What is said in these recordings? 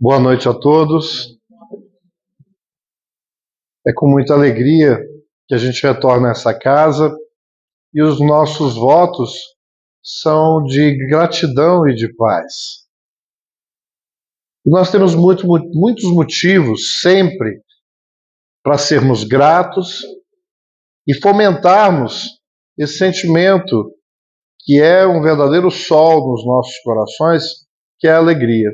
Boa noite a todos. É com muita alegria que a gente retorna a essa casa e os nossos votos são de gratidão e de paz. E nós temos muitos motivos sempre para sermos gratos e fomentarmos esse sentimento que é um verdadeiro sol nos nossos corações, que é a alegria.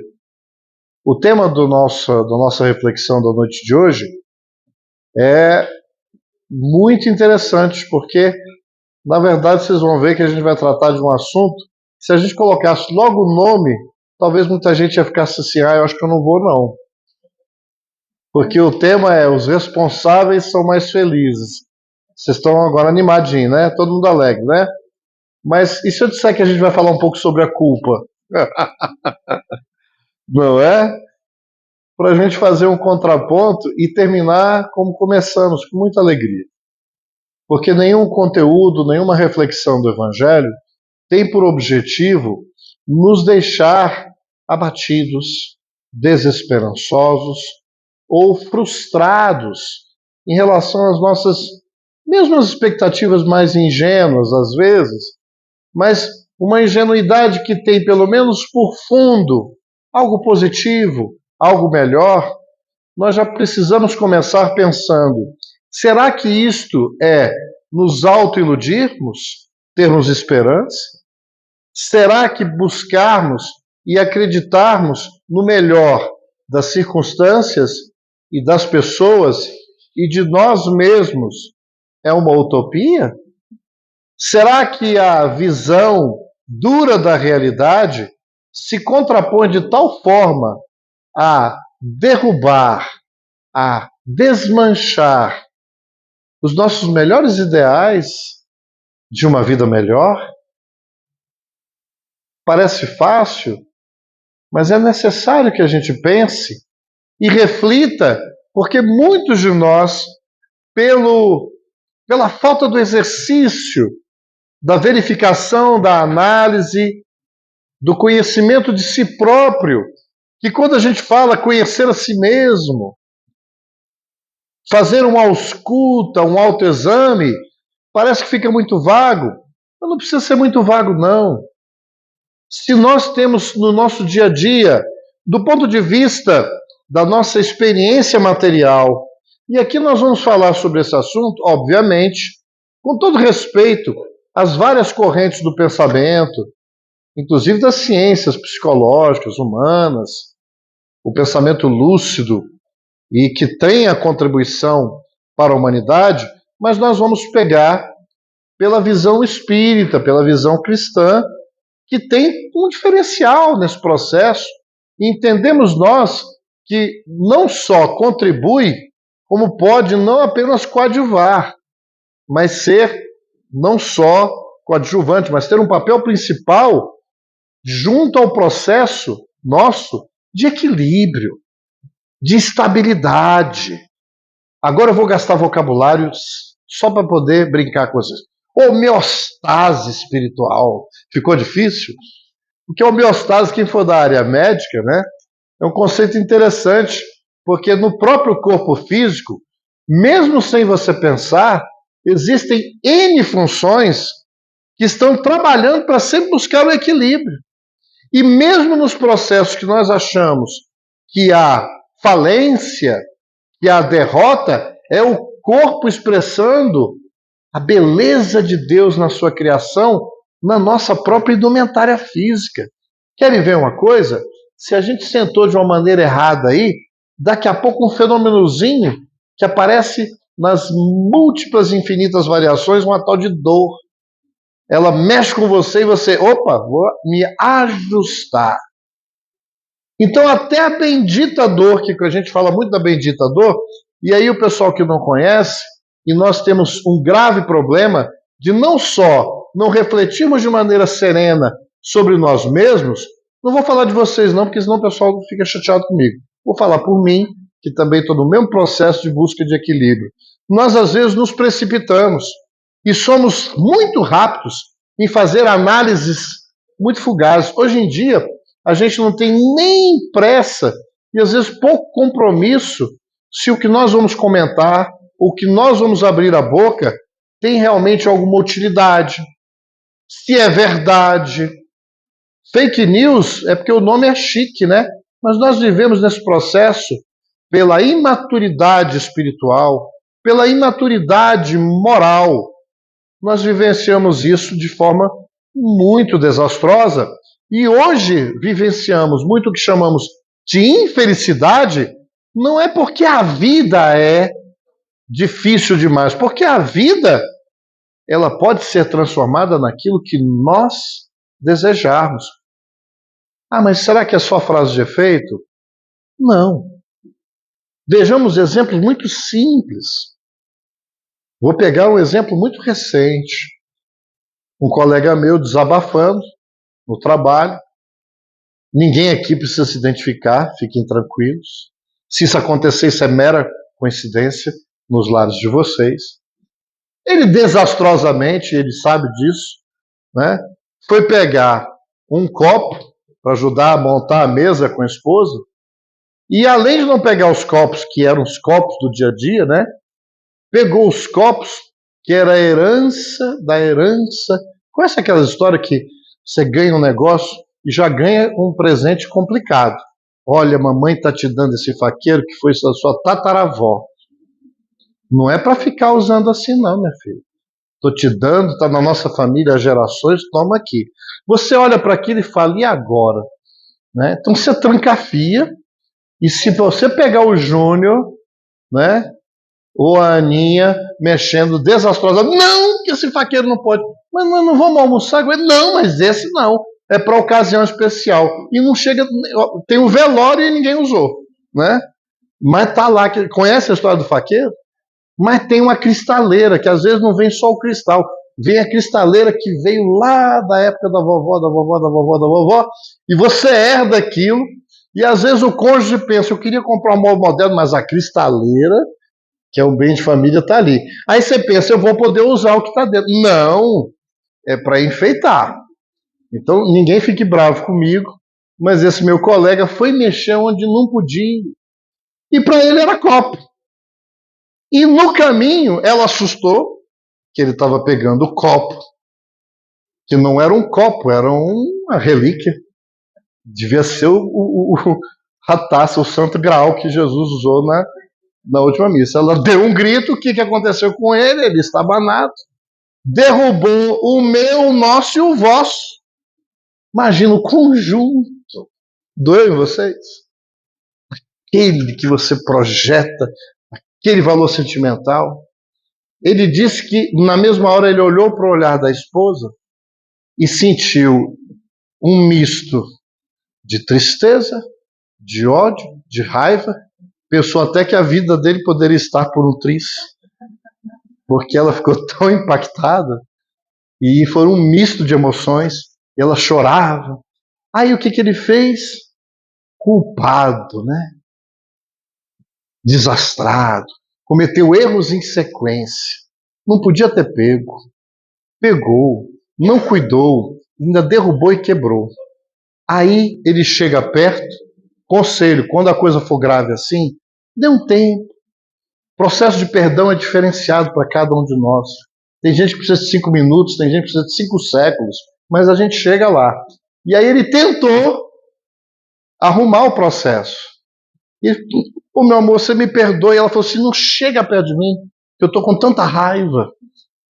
O tema da nossa reflexão da noite de hoje é muito interessante, porque, na verdade, vocês vão ver que a gente vai tratar de um assunto, se a gente colocasse logo o nome, talvez muita gente ia ficar assim, eu acho que eu não vou não. Porque o tema é os responsáveis são mais felizes. Vocês estão agora animadinhos, né? Todo mundo alegre, né? Mas e se eu disser que a gente vai falar um pouco sobre a culpa? Não é? Para a gente fazer um contraponto e terminar como começamos, com muita alegria. Porque nenhum conteúdo, nenhuma reflexão do Evangelho tem por objetivo nos deixar abatidos, desesperançosos ou frustrados em relação às nossas mesmas expectativas mais ingênuas, às vezes, mas uma ingenuidade que tem, pelo menos por fundo, algo positivo, algo melhor. Nós já precisamos começar pensando: será que isto é nos autoiludirmos, termos esperança? Será que buscarmos e acreditarmos no melhor das circunstâncias e das pessoas e de nós mesmos é uma utopia? Será que a visão dura da realidade se contrapõe de tal forma a derrubar, a desmanchar os nossos melhores ideais de uma vida melhor? Parece fácil, mas é necessário que a gente pense e reflita, porque muitos de nós, pela falta do exercício, da verificação, da análise, do conhecimento de si próprio, que quando a gente fala conhecer a si mesmo, fazer uma ausculta, um autoexame, parece que fica muito vago. Mas não precisa ser muito vago, não. Se nós temos no nosso dia a dia, do ponto de vista da nossa experiência material, e aqui nós vamos falar sobre esse assunto, obviamente, com todo respeito às várias correntes do pensamento, inclusive das ciências psicológicas, humanas, o pensamento lúcido, e que tem a contribuição para a humanidade, mas nós vamos pegar pela visão espírita, pela visão cristã, que tem um diferencial nesse processo. E entendemos nós que não só contribui, como pode não apenas coadjuvar, mas ser não só coadjuvante, mas ter um papel principal junto ao processo nosso de equilíbrio, de estabilidade. Agora eu vou gastar vocabulário só para poder brincar com vocês. Homeostase espiritual. Ficou difícil? Porque homeostase, quem for da área médica, né, é um conceito interessante, porque no próprio corpo físico, mesmo sem você pensar, existem N funções que estão trabalhando para sempre buscar o equilíbrio. E mesmo nos processos que nós achamos que há falência, que a derrota, é o corpo expressando a beleza de Deus na sua criação, na nossa própria indumentária física. Querem ver uma coisa? Se a gente sentou de uma maneira errada aí, daqui a pouco um fenômenozinho que aparece nas múltiplas infinitas variações, uma tal de dor. Ela mexe com você e você, opa, vou me ajustar. Então, até a bendita dor, que a gente fala muito da bendita dor, e aí o pessoal que não conhece, e nós temos um grave problema de não só não refletirmos de maneira serena sobre nós mesmos, não vou falar de vocês não, porque senão o pessoal fica chateado comigo. Vou falar por mim, que também estou no mesmo processo de busca de equilíbrio. Nós, às vezes, nos precipitamos e somos muito rápidos em fazer análises muito fugazes. Hoje em dia, a gente não tem nem pressa e às vezes pouco compromisso se o que nós vamos comentar, o que nós vamos abrir a boca, tem realmente alguma utilidade, se é verdade. Fake news é porque o nome é chique, né? Mas nós vivemos nesse processo pela imaturidade espiritual, pela imaturidade moral. Nós vivenciamos isso de forma muito desastrosa e hoje vivenciamos muito o que chamamos de infelicidade, não é porque a vida é difícil demais, porque a vida ela pode ser transformada naquilo que nós desejarmos. Ah, mas será que é só frase de efeito? Não. Vejamos exemplos muito simples. Vou pegar um exemplo muito recente. Um colega meu desabafando no trabalho. Ninguém aqui precisa se identificar, fiquem tranquilos. Se isso acontecer, isso é mera coincidência nos lares de vocês. Ele desastrosamente, ele sabe disso, né? Foi pegar um copo para ajudar a montar a mesa com a esposa. E além de não pegar os copos, que eram os copos do dia a dia, né? Pegou os copos, que era a herança da herança. Conhece aquela história que você ganha um negócio e já ganha um presente complicado? Olha, mamãe está te dando esse faqueiro que foi da sua tataravó. Não é para ficar usando assim não, minha filha. Estou te dando, está na nossa família há gerações, toma aqui. Você olha para aquilo e fala, e agora? Né? Então você trancafia, e se você pegar o Júnior, né, ou a Aninha mexendo desastrosamente, não, que esse faqueiro não pode. Mas não vamos almoçar com ele? Não, mas esse não. É para ocasião especial. E não chega. Tem um velório e ninguém usou. Né? Mas tá lá. Conhece a história do faqueiro? Mas tem uma cristaleira, que às vezes não vem só o cristal. Vem a cristaleira que veio lá da época da vovó, da vovó, da vovó, da vovó, e você herda aquilo, e às vezes o cônjuge pensa, eu queria comprar um móvel moderno, mas a cristaleira, que é um bem de família, está ali. Aí você pensa, eu vou poder usar o que está dentro. Não, é para enfeitar. Então ninguém fique bravo comigo, mas esse meu colega foi mexer onde não podia. E para ele era copo. E no caminho ela assustou, que ele estava pegando o copo, que não era um copo, era uma relíquia. Devia ser a taça, o santo graal que Jesus usou na última missa. Ela deu um grito, o que aconteceu com ele? Ele estabanado. Derrubou o meu, o nosso e o vosso. Imagina o conjunto. Doeu em vocês? Aquele que você projeta, aquele valor sentimental. Ele disse que na mesma hora ele olhou para o olhar da esposa e sentiu um misto de tristeza, de ódio, de raiva. Pensou até que a vida dele poderia estar por um triz, porque ela ficou tão impactada e foi um misto de emoções. Ela chorava. Aí o que ele fez? Culpado, né? Desastrado. Cometeu erros em sequência. Não podia ter pego. Pegou. Não cuidou. Ainda derrubou e quebrou. Aí ele chega perto. Conselho, quando a coisa for grave assim, dê um tempo. O processo de perdão é diferenciado para cada um de nós. Tem gente que precisa de 5 minutos, tem gente que precisa de 5 séculos, mas a gente chega lá. E aí ele tentou arrumar o processo. E, meu amor, você me perdoe. Ela falou assim, não chega perto de mim, eu estou com tanta raiva.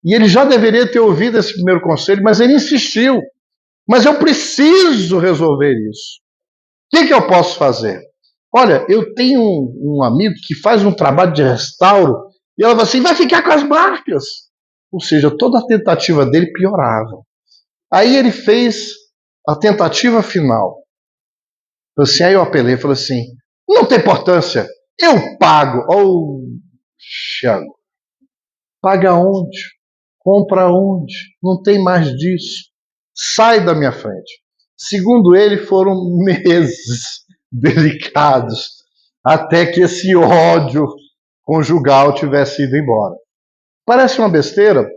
E ele já deveria ter ouvido esse primeiro conselho, mas ele insistiu. Mas eu preciso resolver isso. O que eu posso fazer? Olha, eu tenho um amigo que faz um trabalho de restauro, e ela falou assim, vai ficar com as marcas. Ou seja, toda a tentativa dele piorava. Aí ele fez a tentativa final. Assim, aí eu apelei, falei assim, não tem importância, eu pago. Oh, Thiago, paga onde? Compra onde? Não tem mais disso. Sai da minha frente. Segundo ele, foram meses delicados até que esse ódio conjugal tivesse ido embora. Parece uma besteira,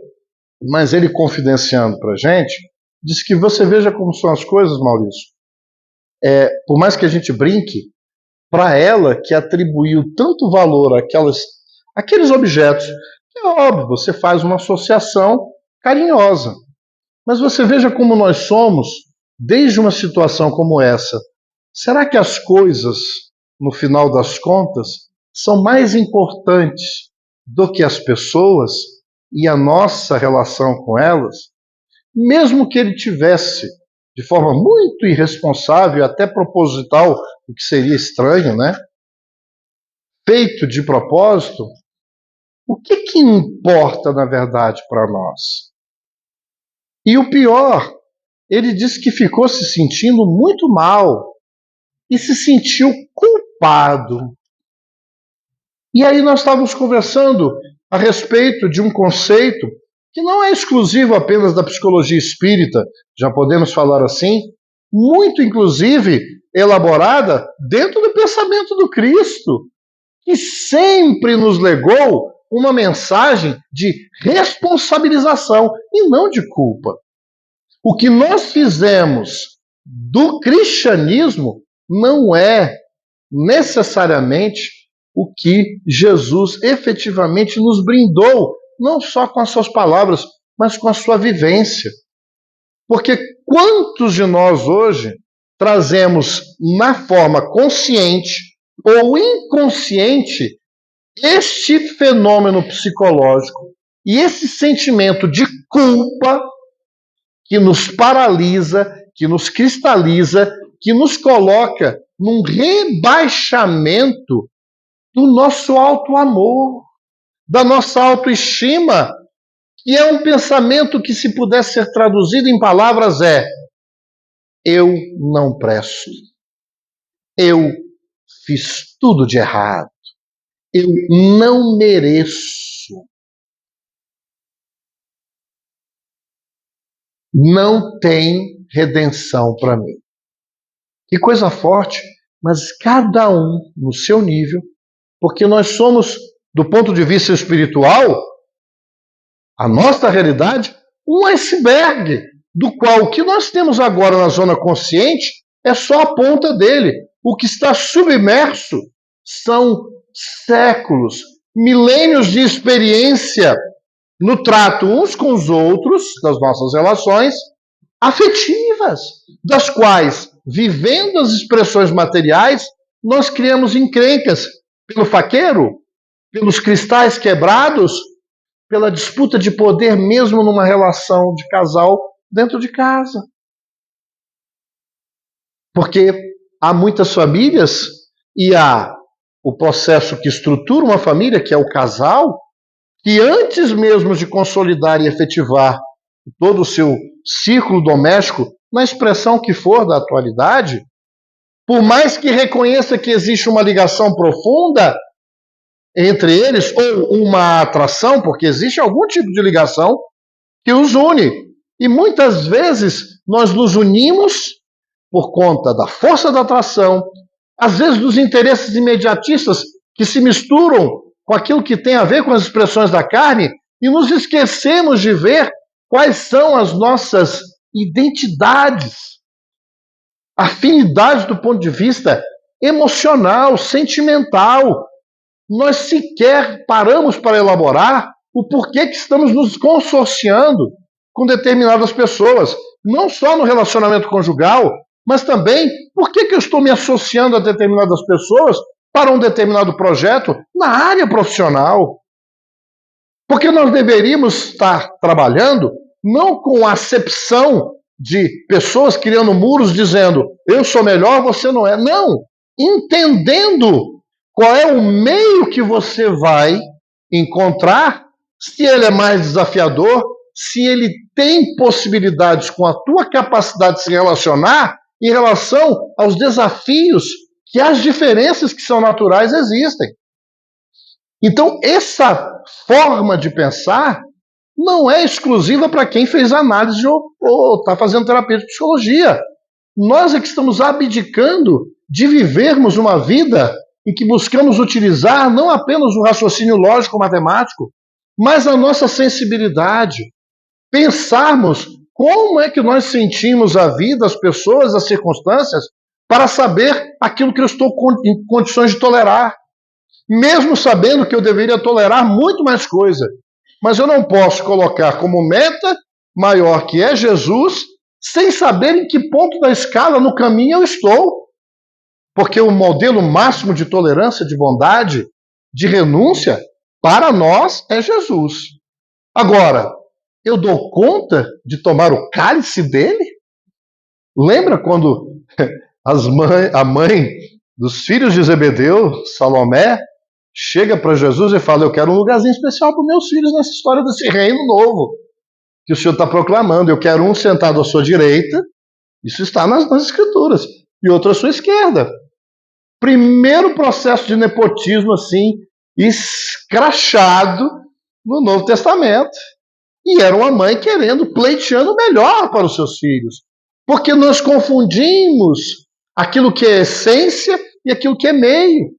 mas ele confidenciando para a gente, disse que você veja como são as coisas, Maurício. Por mais que a gente brinque, para ela que atribuiu tanto valor àqueles objetos, que é óbvio, você faz uma associação carinhosa. Mas você veja como nós somos, desde uma situação como essa. Será que as coisas, no final das contas, são mais importantes do que as pessoas e a nossa relação com elas? Mesmo que ele tivesse, de forma muito irresponsável, até proposital, o que seria estranho, né? Feito de propósito, o que importa, na verdade, para nós? E o pior, ele disse que ficou se sentindo muito mal e se sentiu culpado. E aí nós estávamos conversando a respeito de um conceito que não é exclusivo apenas da psicologia espírita, já podemos falar assim, muito inclusive elaborada dentro do pensamento do Cristo, que sempre nos legou uma mensagem de responsabilização e não de culpa. O que nós fizemos do cristianismo não é necessariamente o que Jesus efetivamente nos brindou, não só com as suas palavras, mas com a sua vivência. Porque quantos de nós hoje trazemos na forma consciente ou inconsciente este fenômeno psicológico e esse sentimento de culpa que nos paralisa, que nos cristaliza, que nos coloca num rebaixamento do nosso auto-amor, da nossa autoestima, que é um pensamento que, se pudesse ser traduzido em palavras, é: eu não presto, eu fiz tudo de errado, eu não mereço. Não tem redenção para mim. Que coisa forte, mas cada um no seu nível, porque nós somos, do ponto de vista espiritual, a nossa realidade, um iceberg, do qual o que nós temos agora na zona consciente é só a ponta dele. O que está submerso são séculos, milênios de experiência no trato uns com os outros, das nossas relações afetivas, das quais, vivendo as expressões materiais, nós criamos encrencas pelo faqueiro, pelos cristais quebrados, pela disputa de poder mesmo numa relação de casal dentro de casa. Porque há muitas famílias e há o processo que estrutura uma família, que é o casal, que antes mesmo de consolidar e efetivar todo o seu círculo doméstico, na expressão que for da atualidade, por mais que reconheça que existe uma ligação profunda entre eles, ou uma atração, porque existe algum tipo de ligação que os une. E muitas vezes nós nos unimos por conta da força da atração, às vezes dos interesses imediatistas que se misturam com aquilo que tem a ver com as expressões da carne, e nos esquecemos de ver quais são as nossas identidades, afinidades do ponto de vista emocional, sentimental. Nós sequer paramos para elaborar o porquê que estamos nos consorciando com determinadas pessoas, não só no relacionamento conjugal, mas também por que eu estou me associando a determinadas pessoas para um determinado projeto na área profissional. Porque nós deveríamos estar trabalhando não com a acepção de pessoas criando muros dizendo eu sou melhor, você não é. Não, entendendo qual é o meio que você vai encontrar, se ele é mais desafiador, se ele tem possibilidades com a tua capacidade de se relacionar em relação aos desafios que as diferenças que são naturais existem. Então, essa forma de pensar não é exclusiva para quem fez análise ou está fazendo terapia de psicologia. Nós é que estamos abdicando de vivermos uma vida em que buscamos utilizar não apenas o raciocínio lógico-matemático, mas a nossa sensibilidade. Pensarmos como é que nós sentimos a vida, as pessoas, as circunstâncias, para saber aquilo que eu estou em condições de tolerar, mesmo sabendo que eu deveria tolerar muito mais coisa. Mas eu não posso colocar como meta maior, que é Jesus, sem saber em que ponto da escala no caminho eu estou. Porque o modelo máximo de tolerância, de bondade, de renúncia, para nós é Jesus. Agora, eu dou conta de tomar o cálice dele? Lembra quando a mãe dos filhos de Zebedeu, Salomé, chega para Jesus e fala: eu quero um lugarzinho especial para os meus filhos nessa história desse reino novo que o Senhor está proclamando. Eu quero um sentado à sua direita, isso está nas Escrituras, e outro à sua esquerda. Primeiro processo de nepotismo assim, escrachado no Novo Testamento. E era uma mãe pleiteando o melhor para os seus filhos. Porque nós confundimos aquilo que é essência e aquilo que é meio.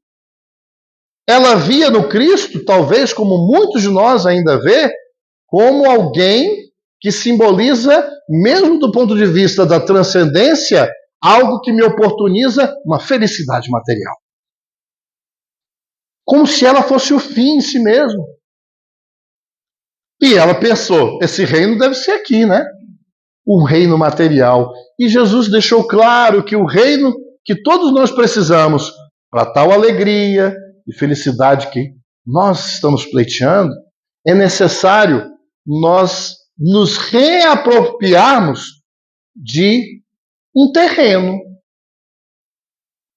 Ela via no Cristo, talvez como muitos de nós ainda vê, como alguém que simboliza, mesmo do ponto de vista da transcendência, algo que me oportuniza uma felicidade material. Como se ela fosse o fim em si mesmo. E ela pensou, esse reino deve ser aqui, né? O reino material. E Jesus deixou claro que o reino que todos nós precisamos para tal alegria e felicidade que nós estamos pleiteando, é necessário nós nos reapropriarmos de um terreno.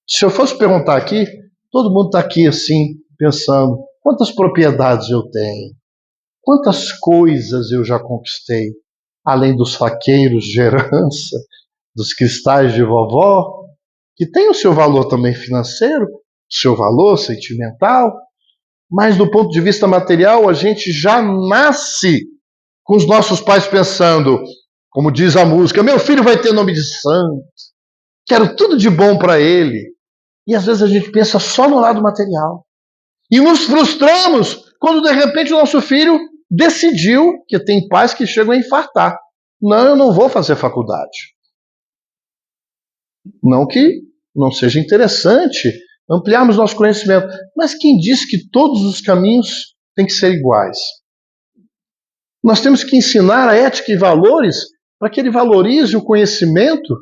Se eu fosse perguntar aqui, todo mundo está aqui assim, pensando, quantas propriedades eu tenho? Quantas coisas eu já conquistei? Além dos faqueiros de herança, dos cristais de vovó, que tem o seu valor também financeiro, o seu valor sentimental, mas do ponto de vista material, a gente já nasce com os nossos pais pensando, como diz a música, meu filho vai ter nome de santo, quero tudo de bom para ele. E às vezes a gente pensa só no lado material. E nos frustramos quando de repente o nosso filho decidiu, que tem pais que chegam a infartar. Não, eu não vou fazer faculdade. Não que não seja interessante ampliarmos nosso conhecimento, mas quem diz que todos os caminhos têm que ser iguais? Nós temos que ensinar a ética e valores para que ele valorize o conhecimento,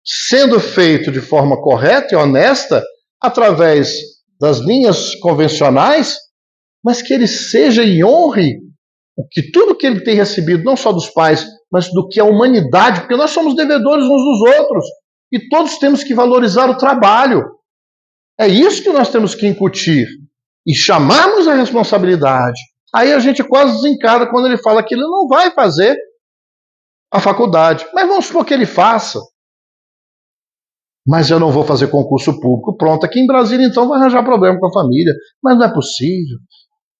sendo feito de forma correta e honesta, através das linhas convencionais, mas que ele seja e honre que tudo que ele tem recebido, não só dos pais, mas do que a humanidade, porque nós somos devedores uns dos outros, e todos temos que valorizar o trabalho. É isso que nós temos que incutir, e chamarmos a responsabilidade. Aí a gente quase desencara quando ele fala que ele não vai fazer a faculdade, mas vamos supor que ele faça. Mas eu não vou fazer concurso público. Pronto, aqui em Brasília então vai arranjar problema com a família, mas não é possível.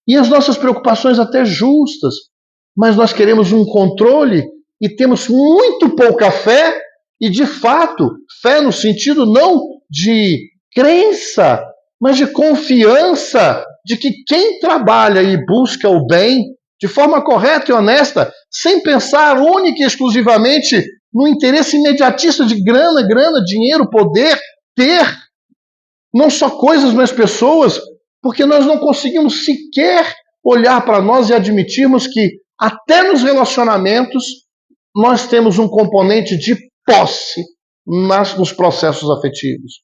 E as nossas preocupações até justas, mas nós queremos um controle e temos muito pouca fé, e de fato, fé no sentido não de crença, mas de confiança de que quem trabalha e busca o bem de forma correta e honesta, sem pensar única e exclusivamente no interesse imediatista de grana, dinheiro, poder, ter, não só coisas, mas pessoas, porque nós não conseguimos sequer olhar para nós e admitirmos que até nos relacionamentos nós temos um componente de posse nos processos afetivos.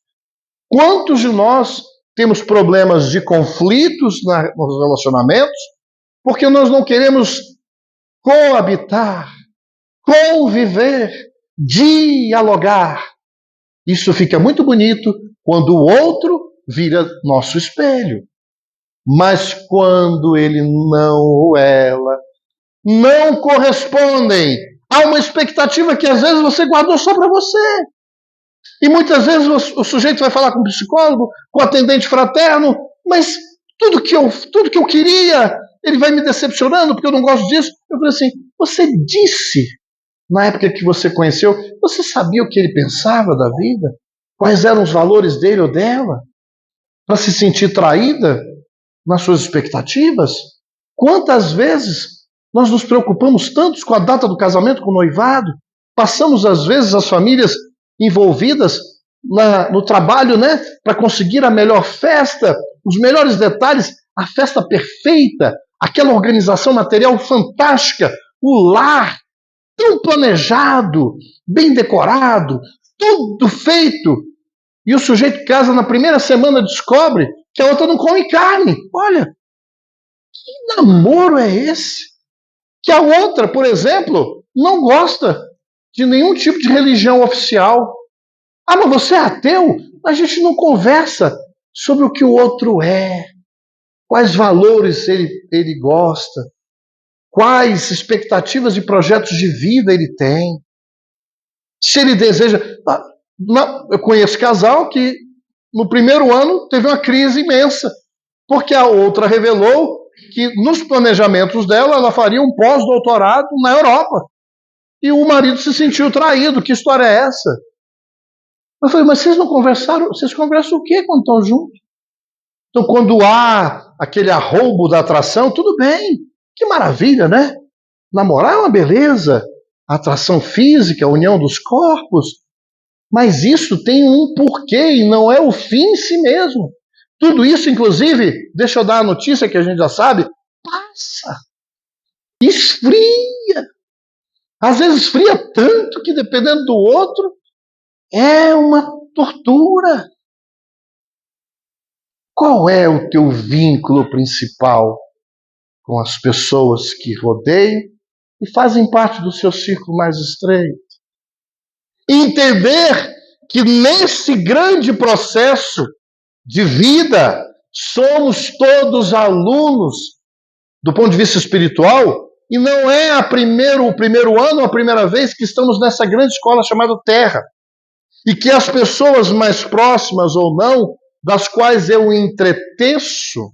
Quantos de nós temos problemas de conflitos nos relacionamentos porque nós não queremos coabitar, conviver, dialogar. Isso fica muito bonito quando o outro vira nosso espelho. Mas quando ele não ou ela não correspondem a uma expectativa que às vezes você guardou só para você. E muitas vezes o sujeito vai falar com o psicólogo, com o atendente fraterno, mas tudo que eu queria, ele vai me decepcionando porque eu não gosto disso. Eu falei assim, você disse, na época que você conheceu, você sabia o que ele pensava da vida? Quais eram os valores dele ou dela? Para se sentir traída nas suas expectativas? Quantas vezes nós nos preocupamos tanto com a data do casamento, com o noivado? Passamos, às vezes, as famílias envolvidas no trabalho, né, para conseguir a melhor festa, os melhores detalhes, a festa perfeita, aquela organização material fantástica, o lar tão planejado, bem decorado, tudo feito. E o sujeito casa na primeira semana descobre que a outra não come carne. Olha, que namoro é esse? Que a outra, por exemplo, não gosta de nenhum tipo de religião oficial. Ah, mas você é ateu? A gente não conversa sobre o que o outro é, quais valores ele gosta, quais expectativas e projetos de vida ele tem. Se ele deseja. Eu conheço casal que no primeiro ano teve uma crise imensa, porque a outra revelou que nos planejamentos dela ela faria um pós-doutorado na Europa. E o marido se sentiu traído. Que história é essa? Eu falei, mas vocês não conversaram? Vocês conversam o quê quando estão juntos? Então, quando há aquele arroubo da atração, tudo bem. Que maravilha, né? Namorar é uma beleza. A atração física, a união dos corpos. Mas isso tem um porquê e não é o fim em si mesmo. Tudo isso, inclusive, deixa eu dar a notícia que a gente já sabe, passa. Esfria. Às vezes esfria tanto que, dependendo do outro, é uma tortura. Qual é o teu vínculo principal com as pessoas que rodeiam e fazem parte do seu círculo mais estreito? Entender que nesse grande processo de vida somos todos alunos do ponto de vista espiritual e não é o primeiro ano, a primeira vez que estamos nessa grande escola chamada Terra. E que as pessoas mais próximas ou não, das quais eu entreteço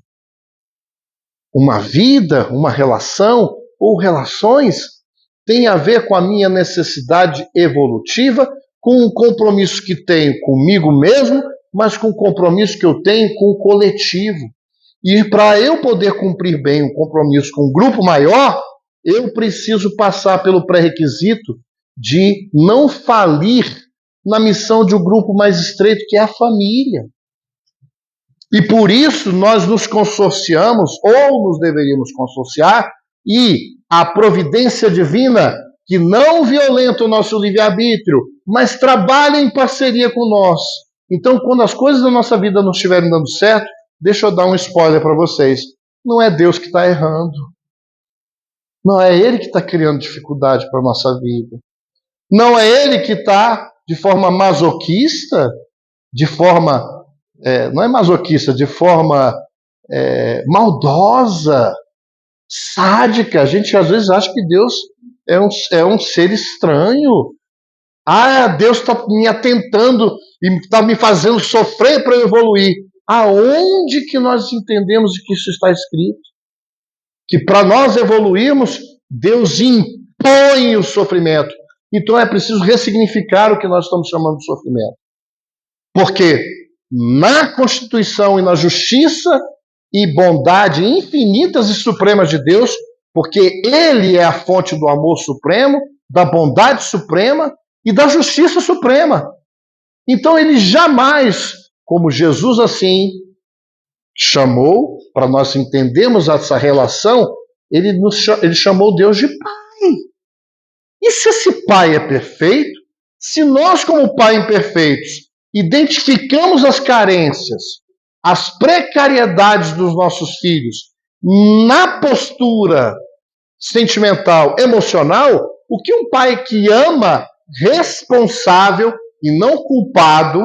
uma vida, uma relação ou relações, tem a ver com a minha necessidade evolutiva, com o compromisso que tenho comigo mesmo, mas com o compromisso que eu tenho com o coletivo. E para eu poder cumprir bem um compromisso com um grupo maior, eu preciso passar pelo pré-requisito de não falir na missão de um grupo mais estreito, que é a família. E por isso nós nos consorciamos, ou nos deveríamos consorciar, e a providência divina, que não violenta o nosso livre-arbítrio, mas trabalha em parceria com nós. Então, quando as coisas da nossa vida não estiverem dando certo, deixa eu dar um spoiler para vocês. Não é Deus que está errando. Não é Ele que está criando dificuldade para a nossa vida. Não é Ele que está, de forma masoquista, de forma... não é masoquista, de forma maldosa, sádica. A gente às vezes acha que Deus é um ser estranho. Ah, Deus está me atentando e está me fazendo sofrer para eu evoluir. Aonde que nós entendemos que isso está escrito? Que para nós evoluirmos, Deus impõe o sofrimento. Então é preciso ressignificar o que nós estamos chamando de sofrimento. Porque na Constituição e na justiça e bondade infinitas e supremas de Deus, porque Ele é a fonte do amor supremo, da bondade suprema e da justiça suprema. Então Ele jamais, como Jesus assim chamou, para nós entendermos essa relação, ele chamou Deus de Pai. E se esse Pai é perfeito, se nós, como Pai imperfeitos, identificamos as carências, as precariedades dos nossos filhos na postura sentimental, emocional, o que um pai que ama, responsável e não culpado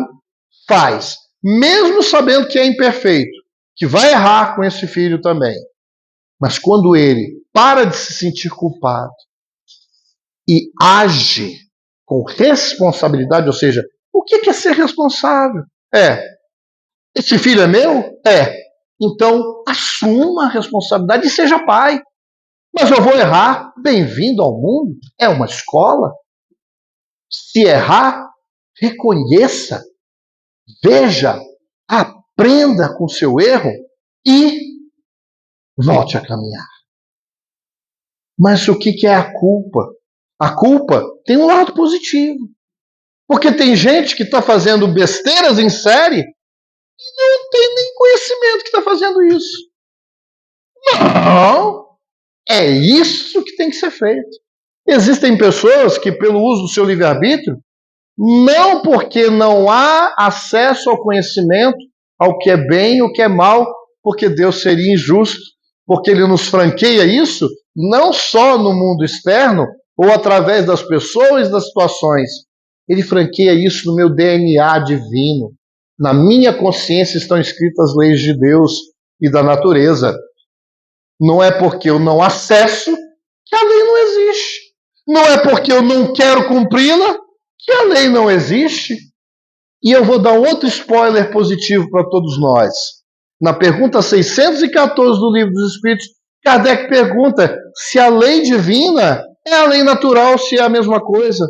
faz? Mesmo sabendo que é imperfeito, que vai errar com esse filho também. Mas quando ele para de se sentir culpado e age com responsabilidade, ou seja, o que é ser responsável? Esse filho é meu? Então, assuma a responsabilidade e seja pai. Mas eu vou errar. Bem-vindo ao mundo. É uma escola. Se errar, reconheça, veja, aprenda com o seu erro e volte a caminhar. Mas o que é a culpa? A culpa tem um lado positivo. Porque tem gente que está fazendo besteiras em série e não tem nem conhecimento que está fazendo isso. Não, é isso que tem que ser feito. Existem pessoas que, pelo uso do seu livre-arbítrio, não porque não há acesso ao conhecimento, ao que é bem e o que é mal, porque Deus seria injusto, porque Ele nos franqueia isso, não só no mundo externo, ou através das pessoas e das situações. Ele franqueia isso no meu DNA divino. Na minha consciência estão escritas as leis de Deus e da natureza. Não é porque eu não acesso que a lei não existe. Não é porque eu não quero cumpri-la que a lei não existe. E eu vou dar outro spoiler positivo para todos nós. Na pergunta 614 do Livro dos Espíritos, Kardec pergunta se a lei divina é a lei natural, se é a mesma coisa.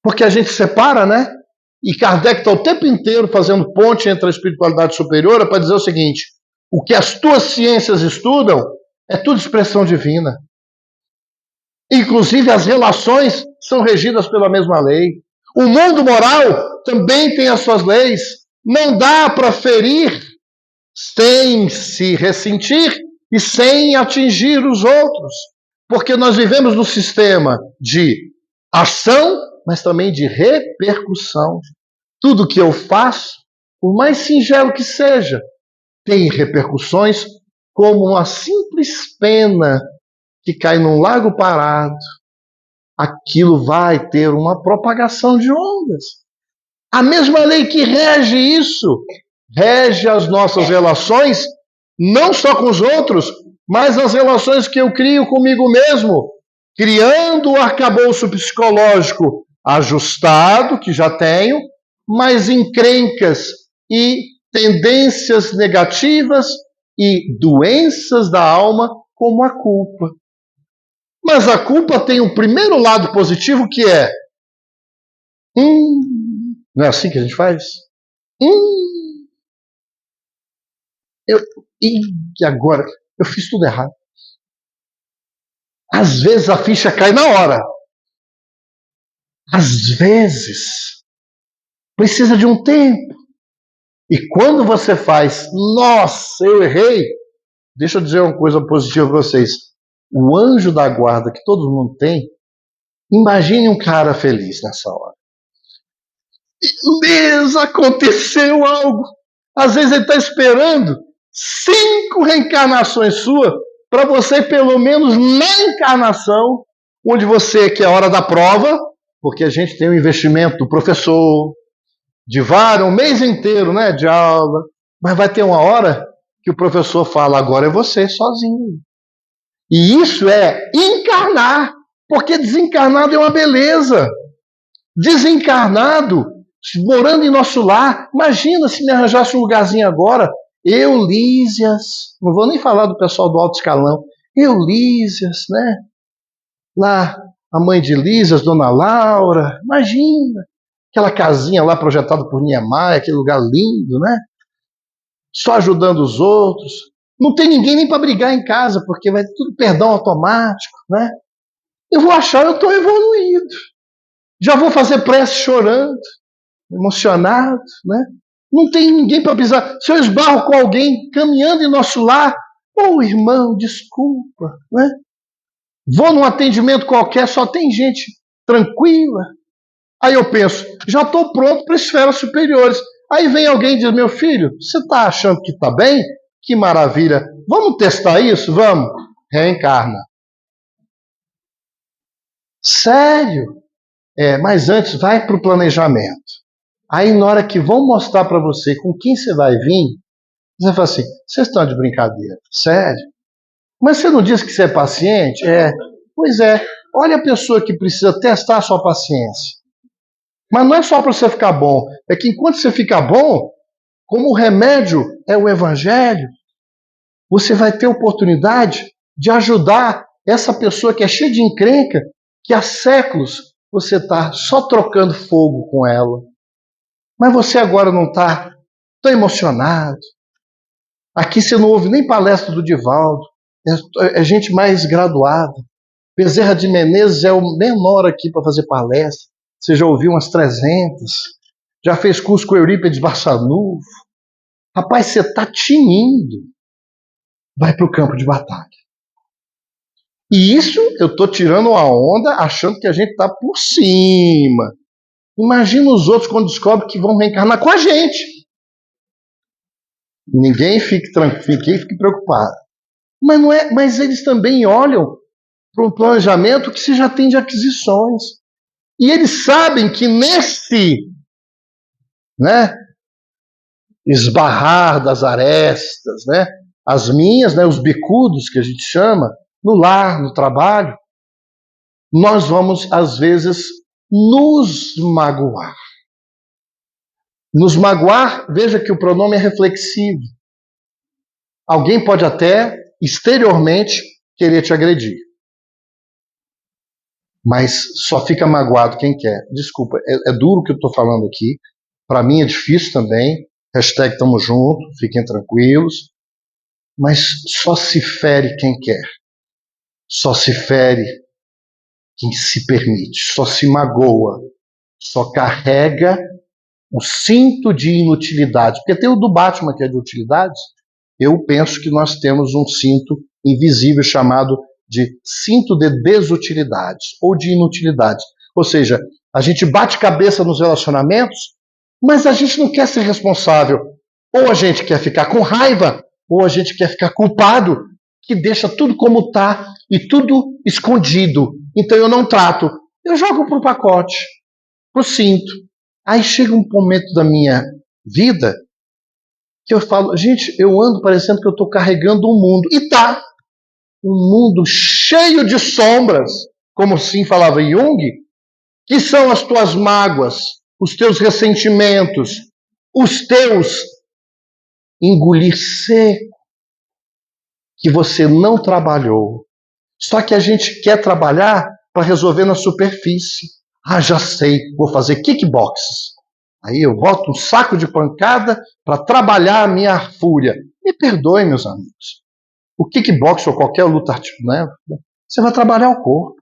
Porque a gente separa, né? E Kardec está o tempo inteiro fazendo ponte entre a espiritualidade superior para dizer o seguinte: o que as tuas ciências estudam é tudo expressão divina. Inclusive as relações são regidas pela mesma lei. O mundo moral também tem as suas leis. Não dá para ferir sem se ressentir e sem atingir os outros. Porque nós vivemos num sistema de ação, mas também de repercussão. Tudo que eu faço, por mais singelo que seja, tem repercussões como uma simples pena que cai num lago parado. Aquilo vai ter uma propagação de ondas. A mesma lei que rege isso, rege as nossas relações, não só com os outros, mas as relações que eu crio comigo mesmo, criando o arcabouço psicológico ajustado, que já tenho, mas encrencas e tendências negativas e doenças da alma, como a culpa. Mas a culpa tem um primeiro lado positivo que é não é assim que a gente faz? E agora? Eu fiz tudo errado. Às vezes a ficha cai na hora. Às vezes precisa de um tempo. E quando você faz, nossa, eu errei, deixa eu dizer uma coisa positiva para vocês. O anjo da guarda que todo mundo tem, imagine um cara feliz nessa hora. Beleza, aconteceu algo. Às vezes ele está esperando 5 reencarnações suas para você, pelo menos na encarnação, onde você, que é a hora da prova, porque a gente tem um investimento do professor, de vários, um mês inteiro, né, de aula, mas vai ter uma hora que o professor fala, agora é você sozinho. E isso é encarnar, porque desencarnado é uma beleza. Desencarnado, morando em nosso lar, imagina se me arranjasse um lugarzinho agora, eu, Lísias, não vou nem falar do pessoal do alto escalão, eu, Lísias, né? Lá, a mãe de Lísias, Dona Laura, imagina, aquela casinha lá projetada por Niemeyer, aquele lugar lindo, né? Só ajudando os outros. Não tem ninguém nem para brigar em casa, porque vai tudo perdão automático, né? Eu vou achar, eu estou evoluído. Já vou fazer prece chorando, emocionado, né? Não tem ninguém para pisar. Se eu esbarro com alguém caminhando em nosso lar, irmão, desculpa, né? Vou num atendimento qualquer, só tem gente tranquila. Aí eu penso, já estou pronto para esferas superiores. Aí vem alguém e diz, meu filho, você está achando que está bem? Que maravilha. Vamos testar isso? Vamos. Reencarna. Sério? Mas antes, vai para o planejamento. Aí, na hora que vão mostrar para você com quem você vai vir, você fala assim, vocês estão de brincadeira, sério? Mas você não disse que você é paciente? Pois é, olha a pessoa que precisa testar a sua paciência. Mas não é só para você ficar bom, é que enquanto você fica bom, como o remédio é o evangelho, você vai ter oportunidade de ajudar essa pessoa que é cheia de encrenca, que há séculos você está só trocando fogo com ela. Mas você agora não está tão emocionado. Aqui você não ouve nem palestra do Divaldo. É gente mais graduada. Bezerra de Menezes é o menor aqui para fazer palestra. Você já ouviu umas 300? Já fez curso com Eurípides Barçanufo? Rapaz, você está tinindo. Vai para o campo de batalha. E isso eu estou tirando a onda achando que a gente está por cima. Imagina os outros quando descobrem que vão reencarnar com a gente. Ninguém fique tranquilo, ninguém fique preocupado. Mas, não é, mas eles também olham para um planejamento que se já tem de aquisições. E eles sabem que nesse esbarrar das arestas, as minhas, os bicudos que a gente chama, no lar, no trabalho, nós vamos, às vezes, nos magoar. Nos magoar, veja que o pronome é reflexivo. Alguém pode até, exteriormente, querer te agredir. Mas só fica magoado quem quer. Desculpa, é duro o que eu estou falando aqui. Para mim é difícil também. Hashtag tamo junto, fiquem tranquilos. Mas só se fere quem quer. Só se fere quem se permite. Só se magoa. Só carrega o cinto de inutilidade. Porque tem o do Batman, que é de utilidades. Eu penso que nós temos um cinto invisível chamado de cinto de desutilidades ou de inutilidades. Ou seja, a gente bate cabeça nos relacionamentos, mas a gente não quer ser responsável. Ou a gente quer ficar com raiva, ou a gente quer ficar culpado, que deixa tudo como está e tudo escondido. Então eu não trato. Eu jogo para o pacote, para o cinto. Aí chega um momento da minha vida que eu falo, gente, eu ando parecendo que eu estou carregando um mundo. E tá. Um mundo cheio de sombras, como assim falava Jung, que são as tuas mágoas, os teus ressentimentos, os teus engolir seco, que você não trabalhou. Só que a gente quer trabalhar para resolver na superfície. Ah, já sei, vou fazer kickbox. Aí eu boto um saco de pancada para trabalhar a minha fúria. Me perdoe, meus amigos. O kickbox ou qualquer luta articular, você vai trabalhar o corpo.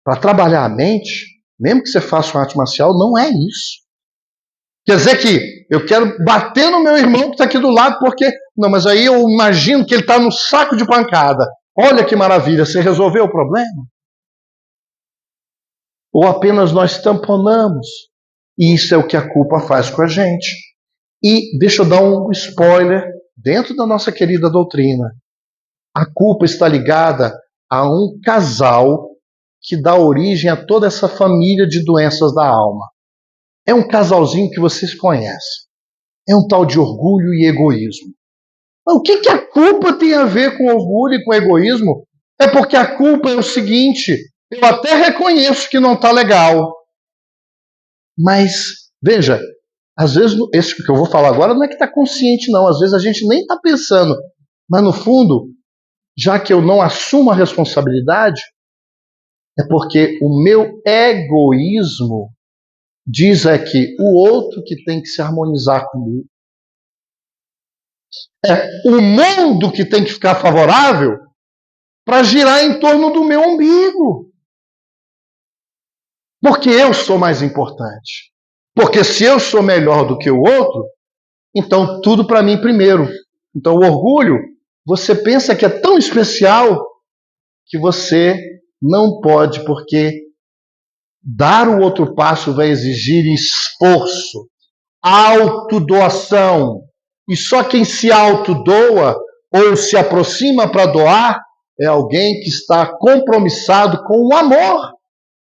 Para trabalhar a mente, mesmo que você faça uma arte marcial, não é isso. Quer dizer que eu quero bater no meu irmão que está aqui do lado, porque... Não, mas aí eu imagino que ele está no saco de pancada. Olha que maravilha, você resolveu o problema? Ou apenas nós tamponamos? E isso é o que a culpa faz com a gente. E deixa eu dar um spoiler dentro da nossa querida doutrina. A culpa está ligada a um casal que dá origem a toda essa família de doenças da alma. É um casalzinho que vocês conhecem. É um tal de orgulho e egoísmo. Mas o que a culpa tem a ver com orgulho e com egoísmo? É porque a culpa é o seguinte, eu até reconheço que não está legal. Mas, veja, às vezes, esse que eu vou falar agora não é que está consciente, não. Às vezes a gente nem está pensando. Mas, no fundo, já que eu não assumo a responsabilidade, é porque o meu egoísmo diz que o outro que tem que se harmonizar comigo. É o mundo que tem que ficar favorável para girar em torno do meu umbigo. Porque eu sou mais importante. Porque se eu sou melhor do que o outro, então tudo para mim primeiro. Então o orgulho, você pensa que é tão especial que você não pode, porque dar o outro passo vai exigir esforço, autodoação. E só quem se autodoa ou se aproxima para doar é alguém que está compromissado com o amor.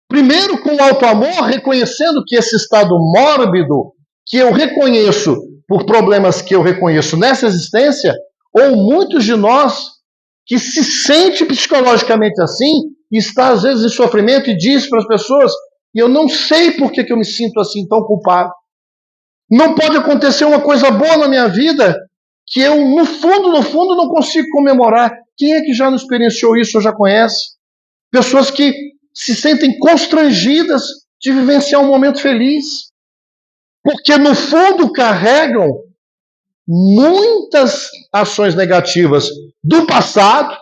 Primeiro com o auto-amor, reconhecendo que esse estado mórbido que eu reconheço por problemas que eu reconheço nessa existência, ou muitos de nós que se sente psicologicamente assim, e está às vezes em sofrimento e diz para as pessoas, e eu não sei por que eu me sinto assim tão culpado. Não pode acontecer uma coisa boa na minha vida que eu, no fundo, não consigo comemorar. Quem é que já não experienciou isso ou já conhece? Pessoas que se sentem constrangidas de vivenciar um momento feliz. Porque, no fundo, carregam muitas ações negativas do passado,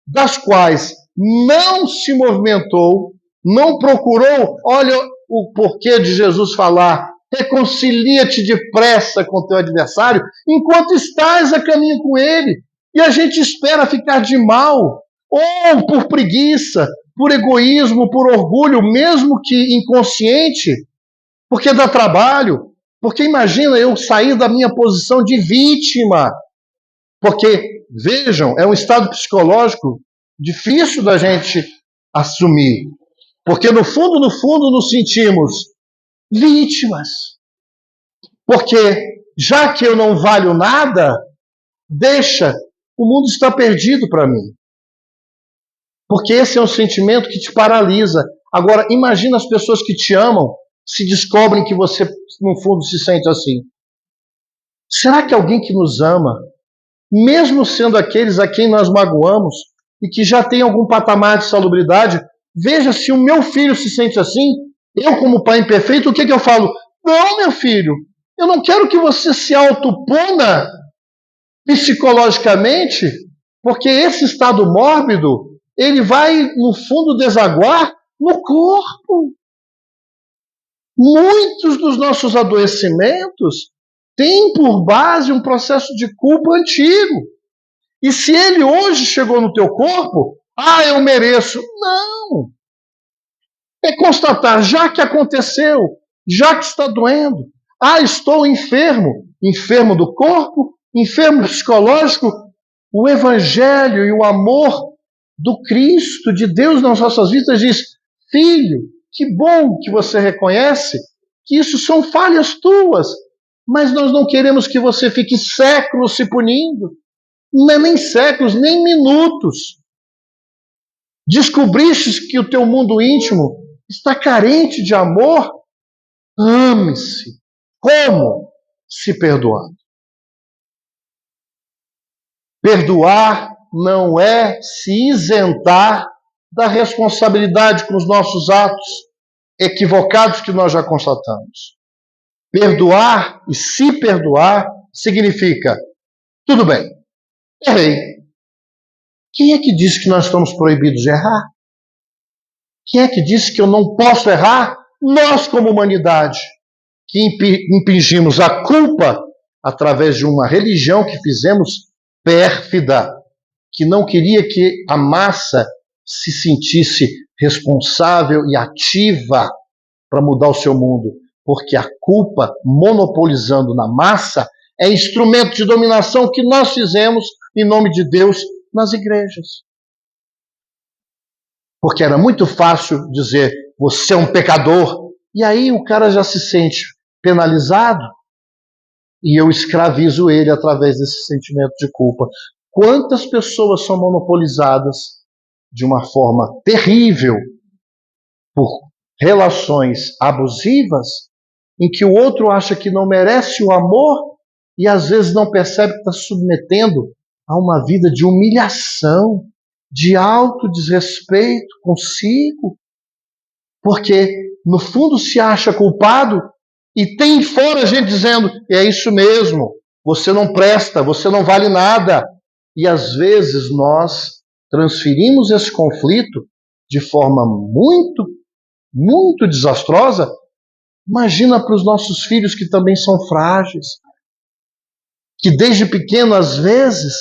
das quais não se movimentou, não procurou, olha, o porquê de Jesus falar: reconcilia-te depressa com o teu adversário enquanto estás a caminho com ele. E a gente espera ficar de mal, ou por preguiça, por egoísmo, por orgulho, mesmo que inconsciente, porque dá trabalho. Porque imagina eu sair da minha posição de vítima. Porque, vejam, é um estado psicológico difícil da gente assumir. Porque no fundo, nos sentimos vítimas. Porque, já que eu não valho nada, deixa, o mundo está perdido para mim. Porque esse é um sentimento que te paralisa. Agora, imagina as pessoas que te amam se descobrem que você, no fundo, se sente assim. Será que alguém que nos ama, mesmo sendo aqueles a quem nós magoamos e que já tem algum patamar de salubridade, veja se o meu filho se sente assim, eu como pai imperfeito, o que eu falo? Não, meu filho, eu não quero que você se autopuna psicologicamente, porque esse estado mórbido, ele vai, no fundo, desaguar no corpo. Muitos dos nossos adoecimentos têm por base um processo de culpa antigo. E se ele hoje chegou no teu corpo, eu mereço. Não. É constatar, já que aconteceu, já que está doendo. Estou enfermo. Enfermo do corpo, enfermo psicológico. O evangelho e o amor do Cristo, de Deus nas nossas vidas diz: filho, que bom que você reconhece que isso são falhas tuas, mas nós não queremos que você fique séculos se punindo. Não é nem séculos, nem minutos. Descobriste que o teu mundo íntimo está carente de amor? Ame-se. Como? Se perdoando. Perdoar não é se isentar da responsabilidade com os nossos atos equivocados que nós já constatamos. Perdoar e se perdoar significa: tudo bem, errei. Quem é que disse que nós estamos proibidos de errar? Quem é que disse que eu não posso errar? Nós, como humanidade, que impingimos a culpa através de uma religião que fizemos pérfida, que não queria que a massa se sentisse responsável e ativa para mudar o seu mundo, porque a culpa, monopolizando na massa, é instrumento de dominação que nós fizemos em nome de Deus nas igrejas. Porque era muito fácil dizer: você é um pecador, e aí o cara já se sente penalizado e eu escravizo ele através desse sentimento de culpa. Quantas pessoas são monopolizadas de uma forma terrível por relações abusivas, em que o outro acha que não merece o amor e às vezes não percebe que está submetendo a uma vida de humilhação, de autodesrespeito consigo, porque no fundo se acha culpado e tem fora gente dizendo: é isso mesmo, você não presta, você não vale nada. E às vezes nós transferimos esse conflito de forma muito, muito desastrosa. Imagina para os nossos filhos que também são frágeis, que desde pequeno às vezes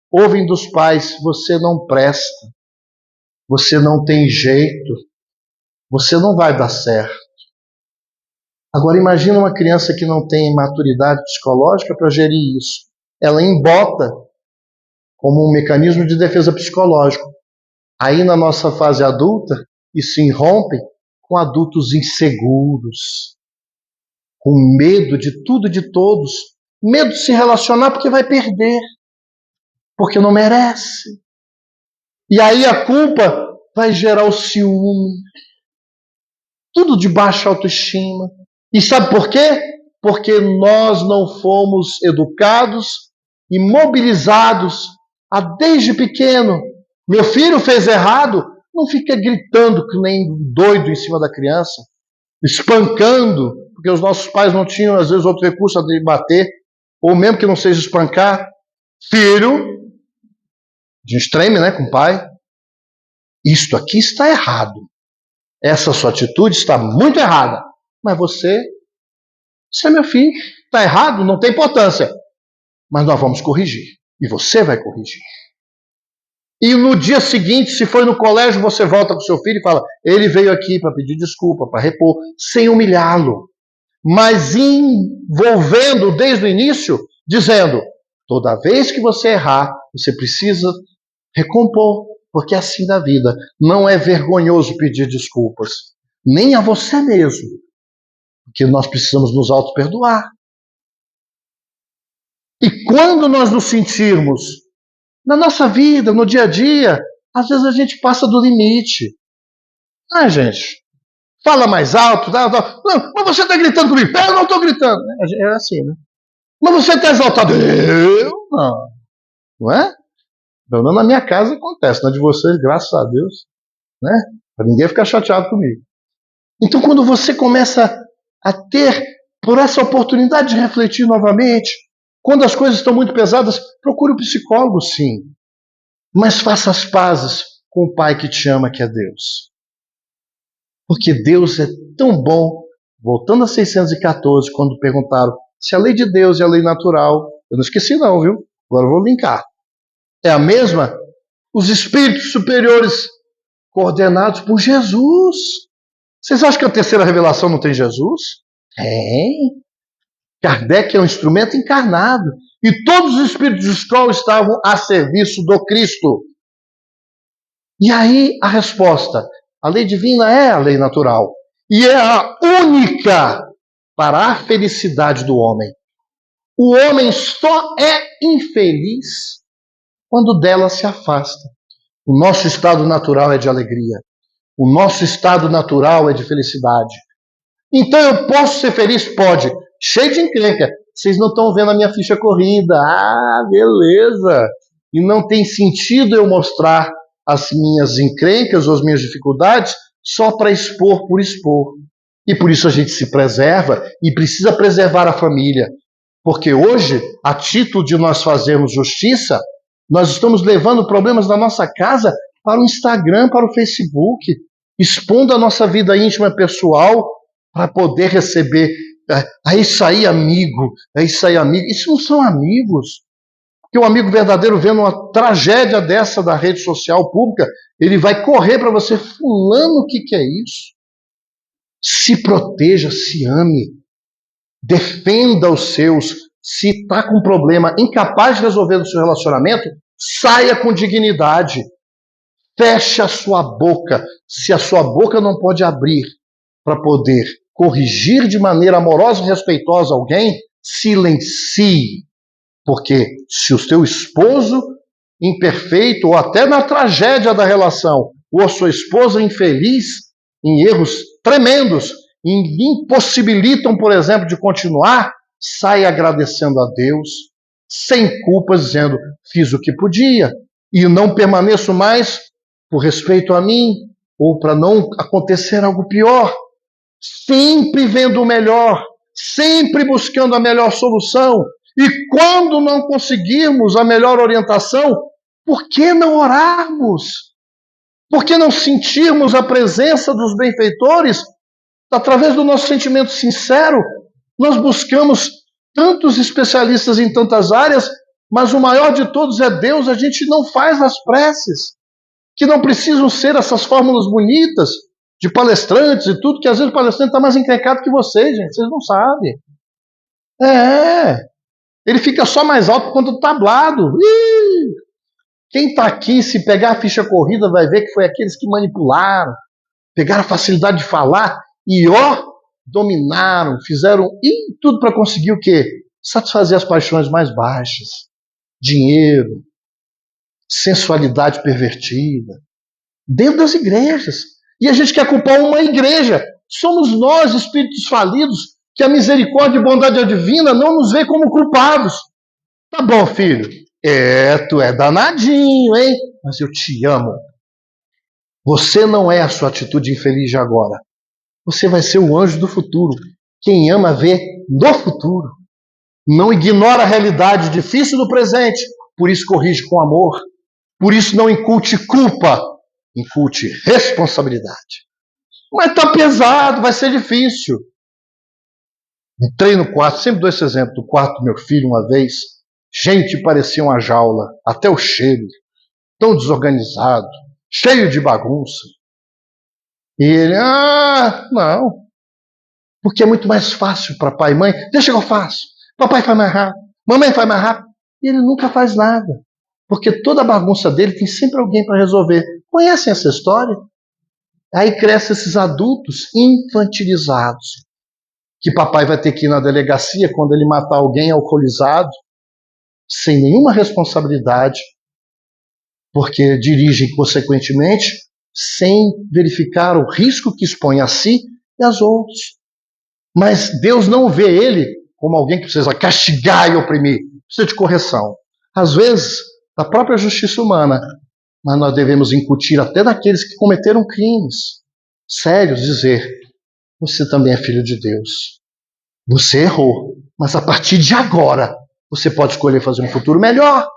ouvem dos pais: você não presta, você não tem jeito, você não vai dar certo. Agora imagina uma criança que não tem maturidade psicológica para gerir isso. Ela embota como um mecanismo de defesa psicológico. Aí na nossa fase adulta, isso irrompe com adultos inseguros, com medo de tudo e de todos, medo de se relacionar porque vai perder, porque não merece. E aí a culpa vai gerar o ciúme, tudo de baixa autoestima. E sabe por quê? Porque nós não fomos educados e mobilizados desde pequeno. Meu filho fez errado, não fica gritando que nem doido em cima da criança, espancando, porque os nossos pais não tinham, às vezes, outro recurso de bater, ou mesmo que não seja espancar. Filho, de extreme, né, com o pai, isto aqui está errado. essa sua atitude está muito errada. Mas você é meu filho, está errado, não tem importância. Mas nós vamos corrigir. E você vai corrigir. E no dia seguinte, se foi no colégio, você volta com seu filho e fala, ele veio aqui para pedir desculpa, para repor, sem humilhá-lo. Mas envolvendo desde o início, dizendo, toda vez que você errar, você precisa recompor, porque é assim da vida. Não é vergonhoso pedir desculpas, nem a você mesmo, porque nós precisamos nos auto-perdoar. E quando nós nos sentirmos, na nossa vida, no dia a dia, às vezes a gente passa do limite. Gente, fala mais alto. Não, mas você está gritando comigo. Eu não estou gritando. É assim, né? Mas você está exaltado. Eu não. Não é? Pelo menos na minha casa acontece. Na de vocês, graças a Deus. Né? Para ninguém ficar chateado comigo. Então, quando você começa a ter, por essa oportunidade de refletir novamente, quando as coisas estão muito pesadas, procure um psicólogo, sim. Mas faça as pazes com o Pai que te ama, que é Deus. Porque Deus é tão bom. Voltando a 614, quando perguntaram se a lei de Deus é a lei natural, eu não esqueci não, viu? Agora eu vou linkar. É a mesma? Os espíritos superiores coordenados por Jesus. Vocês acham que a terceira revelação não tem Jesus? Tem. Kardec é um instrumento encarnado. E todos os espíritos de Stroll estavam a serviço do Cristo. E aí a resposta, a lei divina é a lei natural. E é a única para a felicidade do homem. O homem só é infeliz quando dela se afasta. O nosso estado natural é de alegria. O nosso estado natural é de felicidade. Então eu posso ser feliz? Pode. Cheio de encrenca. Vocês não estão vendo a minha ficha corrida. Beleza. E não tem sentido eu mostrar as minhas encrencas ou as minhas dificuldades só para expor por expor. E por isso a gente se preserva e precisa preservar a família. Porque hoje, a título de nós fazermos justiça, nós estamos levando problemas da nossa casa para o Instagram, para o Facebook, expondo a nossa vida íntima pessoal para poder receber. É isso aí, amigo. É isso aí, amigo. Isso não são amigos. Porque o amigo verdadeiro, vendo uma tragédia dessa da rede social pública, ele vai correr para você, fulano, o que é isso? Se proteja, se ame, defenda os seus. Se está com um problema incapaz de resolver no seu relacionamento, saia com dignidade. Feche a sua boca. Se a sua boca não pode abrir para poder corrigir de maneira amorosa e respeitosa alguém, silencie. Porque se o seu esposo imperfeito, ou até na tragédia da relação, ou a sua esposa infeliz, em erros tremendos, impossibilitam, por exemplo, de continuar, saia agradecendo a Deus, sem culpas, dizendo, fiz o que podia, e não permaneço mais por respeito a mim, ou para não acontecer algo pior. Sempre vendo o melhor, sempre buscando a melhor solução. E quando não conseguirmos a melhor orientação, por que não orarmos? Por que não sentirmos a presença dos benfeitores? Através do nosso sentimento sincero, nós buscamos tantos especialistas em tantas áreas, mas o maior de todos é Deus. A gente não faz as preces, que não precisam ser essas fórmulas bonitas de palestrantes e tudo, que às vezes o palestrante está mais encrencado que vocês, gente, vocês não sabem. Ele fica só mais alto quando o tablado. Quem está aqui, se pegar a ficha corrida, vai ver que foi aqueles que manipularam, pegaram a facilidade de falar e, dominaram, fizeram tudo para conseguir o quê? Satisfazer as paixões mais baixas. Dinheiro, sensualidade pervertida, dentro das igrejas. E a gente quer culpar uma igreja. Somos nós, espíritos falidos, que a misericórdia e bondade divina não nos vê como culpados. Tá bom, filho. Tu é danadinho, hein? Mas eu te amo. Você não é a sua atitude infeliz de agora. Você vai ser o anjo do futuro. Quem ama vê no futuro. Não ignora a realidade difícil do presente. Por isso corrige com amor. Por isso não inculte culpa. Inculte responsabilidade. Mas tá pesado, vai ser difícil. Entrei no quarto, sempre dou esse exemplo do quarto do meu filho uma vez. Gente, parecia uma jaula, até o cheiro, tão desorganizado, cheio de bagunça. E ele, não, porque é muito mais fácil para pai e mãe. Deixa que eu faço. Papai faz mais rápido, mamãe faz mais rápido. E ele nunca faz nada, porque toda a bagunça dele tem sempre alguém para resolver. Conhecem essa história? Aí crescem esses adultos infantilizados, que papai vai ter que ir na delegacia quando ele matar alguém alcoolizado, sem nenhuma responsabilidade, porque dirigem consequentemente, sem verificar o risco que expõe a si e aos outros. Mas Deus não vê ele como alguém que precisa castigar e oprimir, precisa de correção. Às vezes, da própria justiça humana, mas nós devemos incutir até naqueles que cometeram crimes sérios, dizer: você também é filho de Deus. Você errou, mas a partir de agora você pode escolher fazer um futuro melhor.